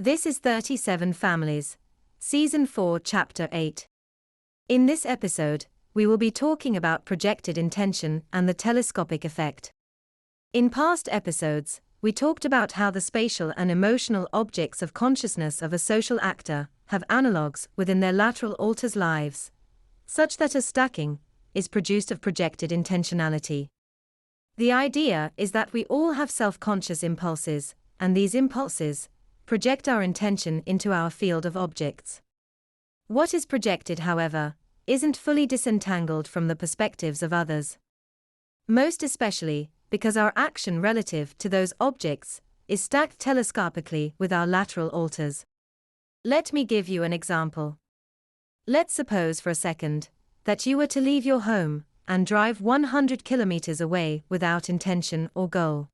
This is 37 Families, Season 4, Chapter 8. In this episode, we will be talking about projected intention and the telescopic effect. In past episodes, we talked about how the spatial and emotional objects of consciousness of a social actor have analogues within their lateral alters' lives, such that a stacking is produced of projected intentionality. The idea is that we all have self-conscious impulses, and these impulses project our intention into our field of objects. What is projected, however, isn't fully disentangled from the perspectives of others. Most especially because our action relative to those objects is stacked telescopically with our lateral alters. Let me give you an example. Let's suppose for a second that you were to leave your home and drive 100 kilometers away without intention or goal.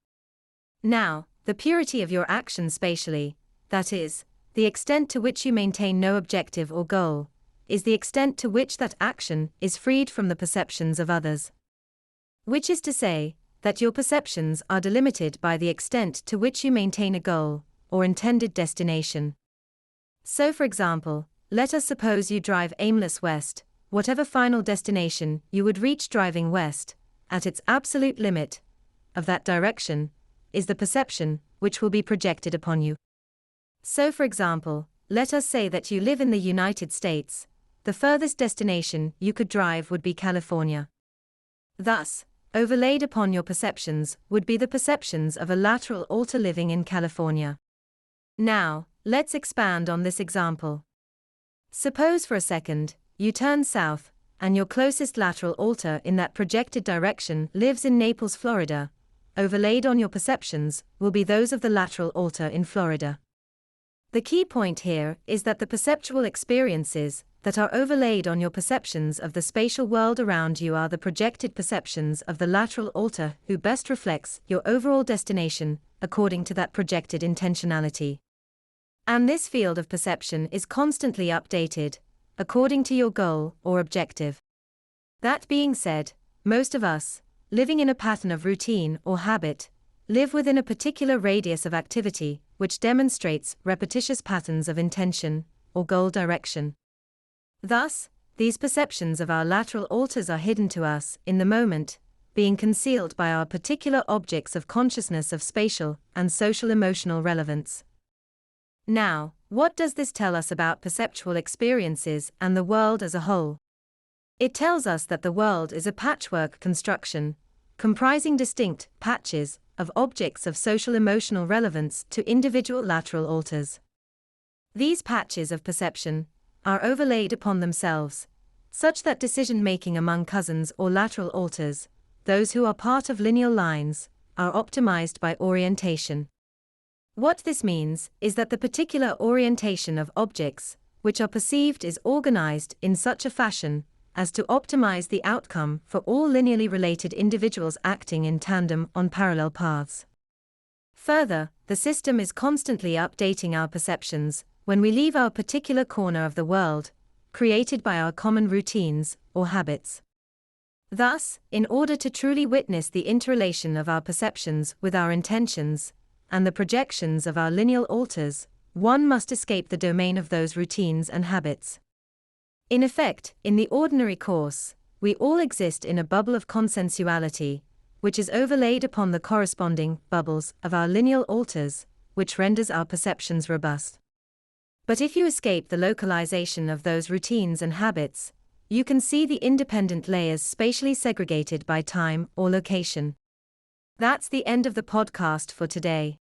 Now, the purity of your action spatially, that is, the extent to which you maintain no objective or goal, is the extent to which that action is freed from the perceptions of others. Which is to say, that your perceptions are delimited by the extent to which you maintain a goal, or intended destination. So for example, let us suppose you drive aimless west, whatever final destination you would reach driving west, at its absolute limit of that direction, is the perception which will be projected upon you. So for example, let us say that you live in the United States. The furthest destination you could drive would be California. Thus, overlaid upon your perceptions would be the perceptions of a lateral alter living in California. Now, let's expand on this example. Suppose for a second, you turn south, and your closest lateral alter in that projected direction lives in Naples, Florida. Overlaid on your perceptions will be those of the lateral alter in Florida. The key point here is that the perceptual experiences that are overlaid on your perceptions of the spatial world around you are the projected perceptions of the lateral alter who best reflects your overall destination according to that projected intentionality. And this field of perception is constantly updated according to your goal or objective. That being said, most of us, living in a pattern of routine or habit, live within a particular radius of activity which demonstrates repetitious patterns of intention or goal direction. Thus, these perceptions of our lateral alters are hidden to us in the moment, being concealed by our particular objects of consciousness of spatial and social emotional relevance. Now, what does this tell us about perceptual experiences and the world as a whole? It tells us that the world is a patchwork construction, comprising distinct patches of objects of social emotional relevance to individual lateral alters. These patches of perception are overlaid upon themselves, such that decision-making among cousins or lateral alters, those who are part of lineal lines, are optimized by orientation. What this means is that the particular orientation of objects which are perceived is organized in such a fashion as to optimize the outcome for all linearly related individuals acting in tandem on parallel paths. Further, the system is constantly updating our perceptions when we leave our particular corner of the world, created by our common routines or habits. Thus, in order to truly witness the interrelation of our perceptions with our intentions, and the projections of our lineal alters, one must escape the domain of those routines and habits. In effect, in the ordinary course, we all exist in a bubble of consensuality, which is overlaid upon the corresponding bubbles of our lineal alters, which renders our perceptions robust. But if you escape the localization of those routines and habits, you can see the independent layers spatially segregated by time or location. That's the end of the podcast for today.